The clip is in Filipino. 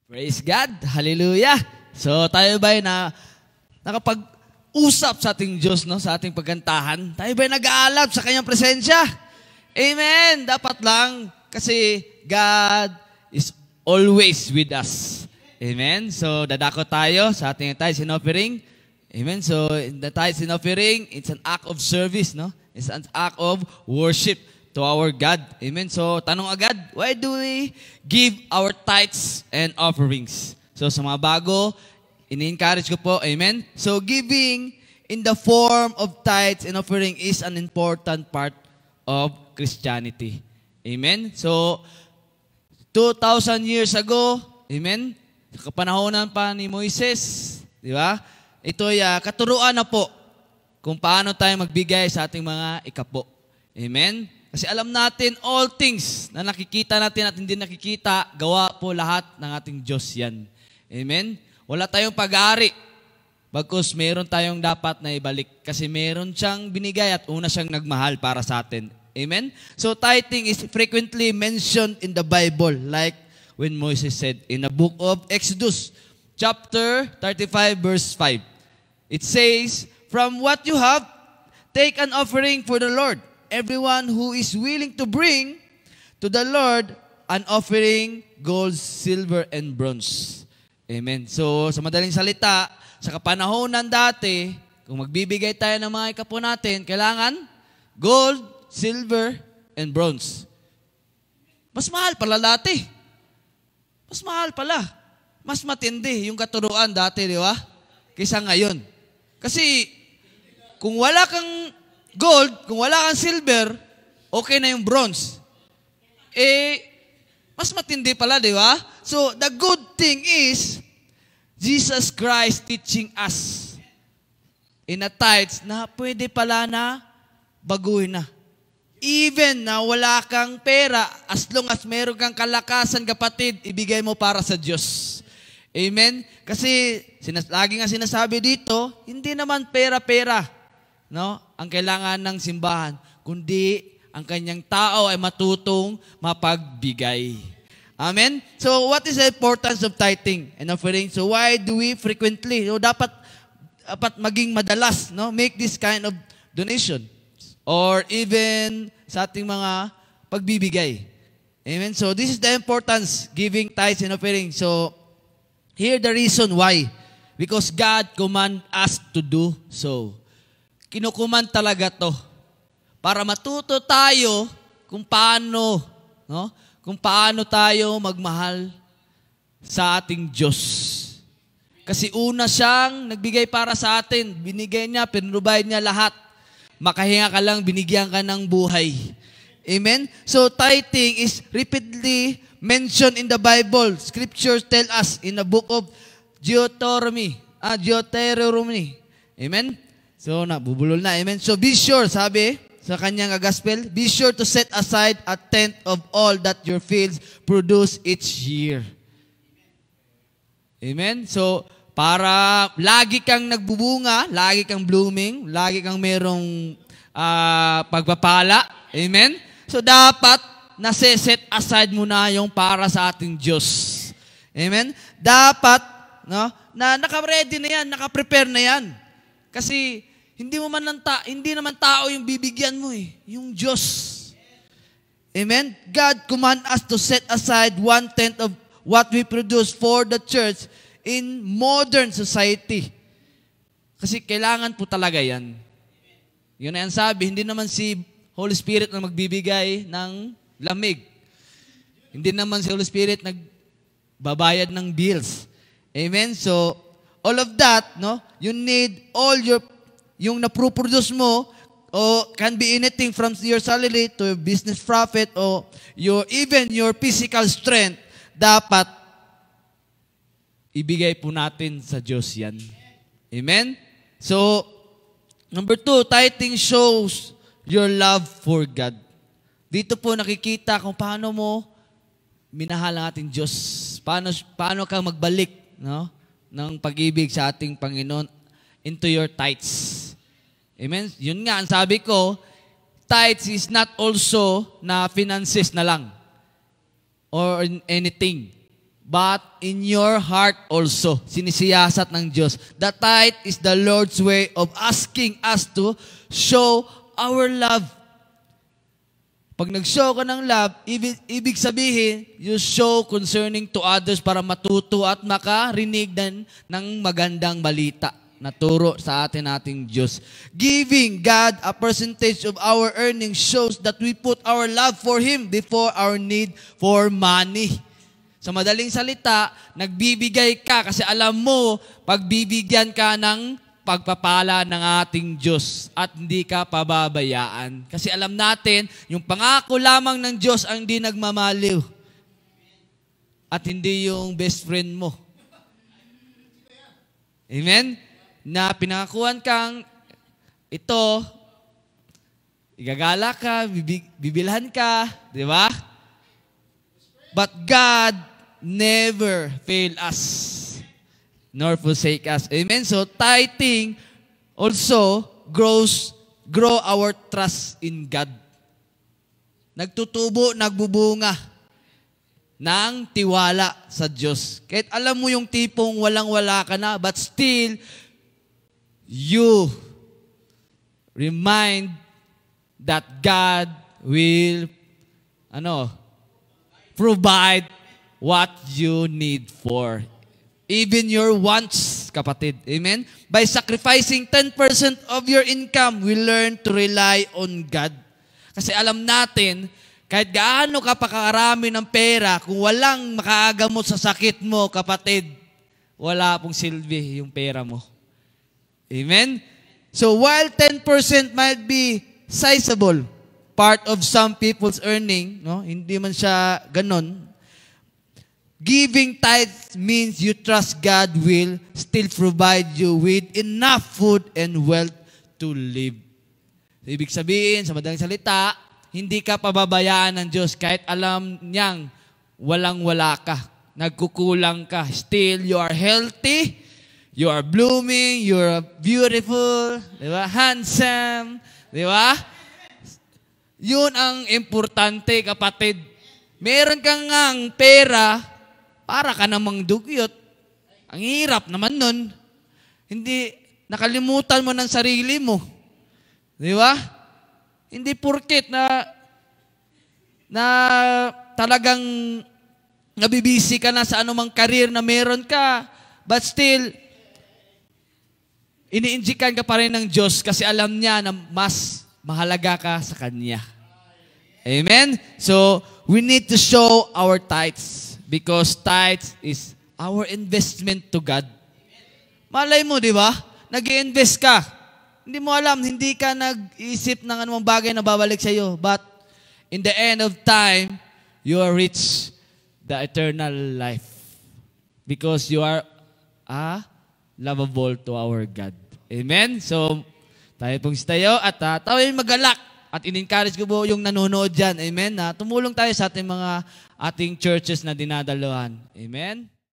Praise God! Hallelujah! So tayo ba'y nakapag-usap sa ating Diyos, no? Sa ating pagkantahan? Tayo ba'y nag-aalab sa Kanyang presensya? Amen! Dapat lang kasi God is always with us. Amen? So dadako tayo sa ating tithes and offering. Amen? So in the tithes and offering, it's an act of service, no? It's an act of worship to our God. Amen. So, tanong agad, why do we give our tithes and offerings? So, sa mga bago, ini-encourage ko po, amen. So, giving in the form of tithes and offering is an important part of Christianity. Amen. So, 2,000 years ago, amen, kapanahonan pa ni Moises, di ba? Ito ay katuruan na po kung paano tayo magbigay sa ating mga ikapo. Amen. Kasi alam natin, all things na nakikita natin at hindi nakikita, gawa po lahat ng ating Diyos yan. Amen? Wala tayong pag-aari. Bagkus meron tayong dapat na ibalik. Kasi meron siyang binigay at una siyang nagmahal para sa atin. Amen? So tithing is frequently mentioned in the Bible. Like when Moses said in the book of Exodus, chapter 35, verse 5. It says, "From what you have, take an offering for the Lord. Everyone who is willing to bring to the Lord an offering, gold, silver, and bronze." Amen. So, sa madaling salita, sa kapanahonan dati, kung magbibigay tayo ng mga ikapo natin, kailangan gold, silver, and bronze. Mas mahal pala dati. Mas mahal pala. Mas matindi yung katuruan dati, di ba? Kaysa ngayon. Kasi, kung wala kang gold, kung wala kang silver, okay na yung bronze. Mas matindi pala, di ba? So, the good thing is, Jesus Christ teaching us in a tithes na pwede pala na baguhin na. Even na wala kang pera, as long as meron kang kalakasan, kapatid, ibigay mo para sa Diyos. Amen? Kasi, lagi nga sinasabi dito, hindi naman pera-pera, no, ang kailangan ng simbahan, kundi ang kanyang tao ay matutong mapagbigay. Amen? So, what is the importance of tithing and offering? So, why do we frequently, so dapat maging madalas, no, make this kind of donation or even sa ating mga pagbibigay. Amen? So, this is the importance, giving tithes and offering. So, here the reason why. Because God command us to do so. Kinukuman talaga to para matuto tayo kung paano, no? Kung paano tayo magmahal sa ating Diyos. Kasi una siyang nagbigay para sa atin. Binigay niya, pinrovide niya lahat. Makahinga ka lang, binigyan ka ng buhay. Amen? So tithing is repeatedly mentioned in the Bible. Scriptures tell us in the book of Deuteronomy. Amen? So, nabubulol na. Amen? So, be sure, sabi sa kanyang gospel, be sure to set aside a tenth of all that your fields produce each year. Amen? So, para lagi kang nagbubunga, lagi kang blooming, lagi kang merong pagpapala. Amen? So, dapat nase-set aside mo na yung para sa ating Diyos. Amen? Dapat, no, na naka-ready na yan, naka-prepare na yan. Kasi, hindi naman tao yung bibigyan mo eh. Yung Diyos. Amen? God command us to set aside 1/10 of what we produce for the church in modern society. Kasi kailangan po talaga yan. Yun na yan sabi, hindi naman si Holy Spirit na magbibigay ng lamig. Hindi naman si Holy Spirit nagbabayad ng bills. Amen? So, all of that, no? You need all yung na-produce mo, o can be anything from your salary to your business profit o even your physical strength, dapat ibigay po natin sa Diyos yan. Amen? So, number 2, tithing shows your love for God. Dito po nakikita kung paano mo minahal ang ating Diyos. Paano ka magbalik, no, ng pag-ibig sa ating Panginoon into your tithes. Amen? Yun nga, ang sabi ko, tithes is not also na finances na lang or anything. but in your heart also. Sinisiyasat ng Diyos. The tithe is the Lord's way of asking us to show our love. Pag nag-show ka ng love, ibig sabihin, you show concerning to others para matuto at makarinig ng magandang balita na turo sa ating Diyos. Giving God a percentage of our earnings shows that we put our love for Him before our need for money. Sa madaling salita, nagbibigay ka kasi alam mo, pagbibigyan ka ng pagpapala ng ating Diyos at hindi ka pababayaan. Kasi alam natin, yung pangako lamang ng Diyos ang hindi nagmamaliw at hindi yung best friend mo. Amen? Na pinangakuan kang ito, igagala ka, bibilhan ka, di ba? But God never fail us, nor forsake us. Amen? So, tithing also grow our trust in God. Nagtutubo, nagbubunga ng tiwala sa Diyos. Kahit alam mo yung tipong walang-wala ka na, but still, you remind that God will, provide what you need for. Even your wants, kapatid. Amen? By sacrificing 10% of your income, we learn to rely on God. Kasi alam natin, kahit gaano ka pakarami ng pera, kung walang makaagamot sa sakit mo, kapatid, wala pong silbi yung pera mo. Amen? So while 10% might be sizable, part of some people's earning, no? Hindi man siya ganon. Giving tithes means you trust God will still provide you with enough food and wealth to live. So, ibig sabihin, sa madaling salita, hindi ka pababayaan ng Diyos kahit alam niyang walang-wala ka, nagkukulang ka. Still, you are healthy, you are blooming, you are beautiful, di ba? Handsome, di ba? Yun ang importante, kapatid. Meron kang ngang pera, para ka namang dugyot. Ang hirap naman nun. Hindi, nakalimutan mo ng sarili mo. Di ba? Hindi porket na talagang nabibisi ka na sa anumang career na meron ka, but still, iniinjikan ka pa rin ng Diyos kasi alam niya na mas mahalaga ka sa Kanya. Amen? So, we need to show our tithes. Because tithes is our investment to God. Malay mo, di ba? Nag-i-invest ka. Hindi mo alam, hindi ka nag-iisip ng anumang bagay na babalik sa iyo. But in the end of time, you will reach the eternal life. Because you are lovable to our God. Amen? So, tayo pong tayo at tayo magalak. At in-encourage ko po yung nanonood dyan. Amen? Na tumulong tayo sa ating churches na dinadaluhan. Amen?